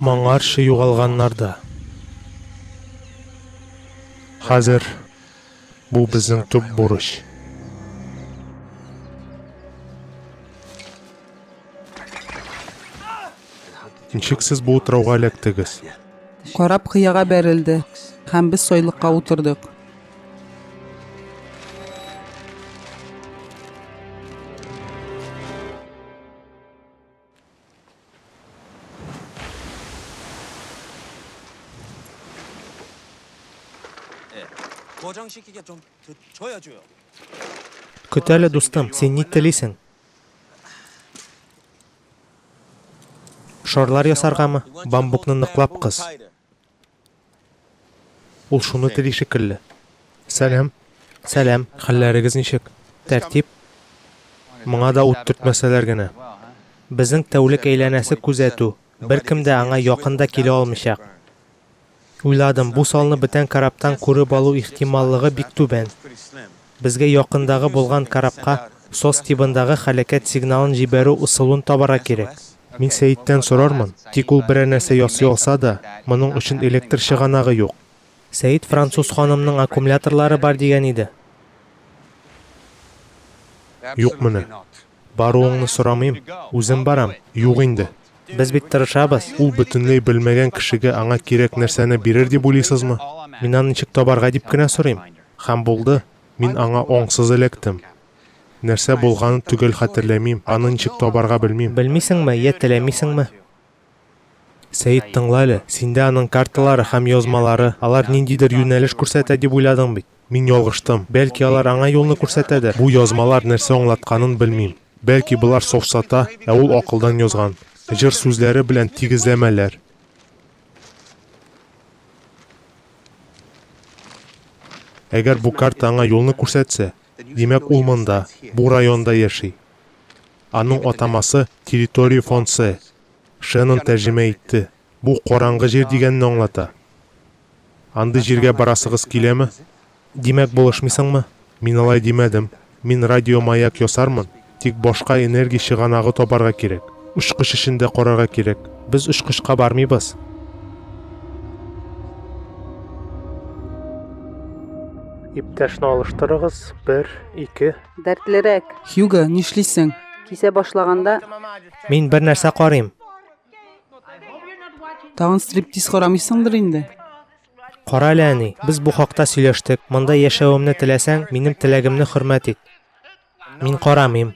Моңарчы югалганнарда. Хәзер бу безнең төп бурыч. Ничек сез бу утрауга эләктегез? Карап кыяга бәрелде һәм без сойлыкка утырдык. 고정시키게 좀 줘야줘요. Көт әле, дустым, син ни телисең? Шарлар ясаргамы? Бамбукны ныклап кыз. Ул шуны тели шикелле. Сәлам. Сәлам. Хәлләрегез ничек? Тәртип. Моңа да ут төртмәсәләр генә. Безнең тәүлек әйләнәсе күзәтү. Беркем дә аңа якында килә алмыйчак. Уйладым, бу салны бүтән караптан күреп алу ихтималлыгы бик түбән. Безгә якындагы булган карапка сос тибындагы хәрәкәт сигналын җибәрү усулын табарга кирәк. Мин Сәйиттән сорармын, тик ул берәр нәрсә ясый алса да, моның өчен электр чыганагы юк. Сәйит француз ханымның аккумуляторлары бар дигән иде. Юк менә. Баруыңны сорамыйм, үзем барам. Юк инде. Без бит тырышабыз. Ул бөтенләй белмәгән кешегә аңа кирәк нәрсәне бирер дип уйлыйсызмы? Мин аны ничек табарга дип кенә сорыйм. Һәм булды. Мин аңа оңсыз эләктем. Нәрсә булганын түгел хәтерләмим, аны ничек табарга белмим. Белмисеңме, я теләмисеңме? Сәйит, тыңла әле, синдә аның карталары һәм язмалары, алар ниндидер юнәлеш күрсәтә дип уйладың бит. Мин ялгыштым. Бәлки алар аңа юлны күрсәтәдер. Бу язмалар нәрсә аңлатканын белмим. Бәлки булар софсата, ә ул акылдан язган. Җыр сүзләре белән тигезләмәләр. Әгәр бу карта аңа юлны күрсәтсә, димәк ул монда, бу районда яши. Аның атамасы территория фонсы. Шенон тәрҗемә итте. Бу караңгы җир дигәнне аңлата. Андый җиргә барасыгыз киләме? Димәк булышмыйсыңмы? Мин алай димәдем. Мин радио маяк ясармын. Тик башка энергия чыганагы табарга кирәк. Учкыч эшендә карарга кирәк. Без учкычка бармыйбыз. Иптәшне алыштырыгыз. 1, 2. Дәртлерәк. Хьюго, нишлисең? Кисә башлаганда Мин бер нәрсә карыйм. тагын стриптиз карамыйсыңдыр инде. Кара әле, әни, без бу хакта сөйләштек. Монда яшәвемне теләсәң, минем теләгемне хөрмәт ит. Мин карамыйм.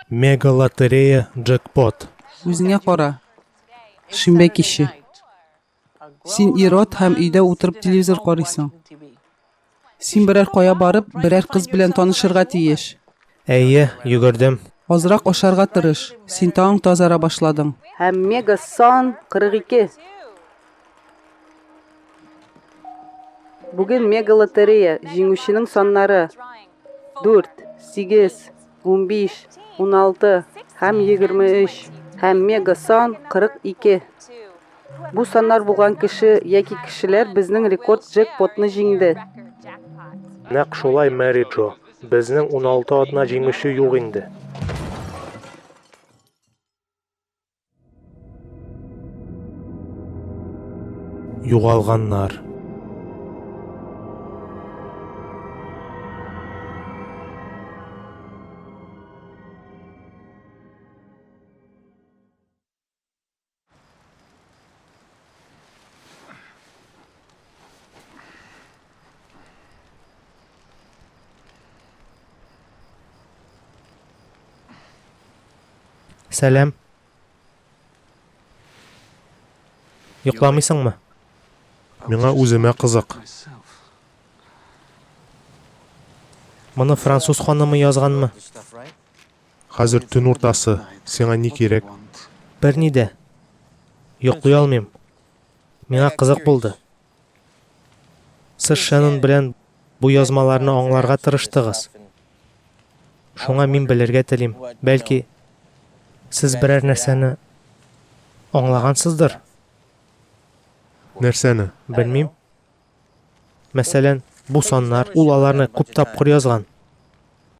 Мега лотерея джекпот. Үзеңә кара. Шимбә киче. Син ирот һәм өйдә утырып телевизор карыйсың. Син берәр кая барып, берәр кыз белән танышырга тиеш. Әйе, йөгердем. Азрак ашарга тырыш. Син тагын тазара башладың. Һәм мега сан 42. Бүген мега лотерея җиңүченең саннары 4, 8, 15, 16 һәм 23 һәм мега сан 42. Бу саннар булган кеше яки кешеләр безнең рекорд джекпотны җиңде. Нәкъ шулай, Мэри Джо. Безнең 16 атна җиңүче юк инде. Югалганнар. Сәлам. Йокламыйсыңмы? Миңа үземә кызык. Моны француз ханымы язганмы? Хәзер төн уртасы. Сиңа ни кирәк? Берни дә. Йоклый алмыйм. Миңа кызык булды. Сез Шенон белән бу язмаларны аңларга тырыштыгыз. Шуңа мин белергә телим. Бәлки сез берәр нәрсәне аңлагансыздыр. Нәрсәне? Белмим. Мәсәлән, бу саннар, ул аларны күп тапкыр язган.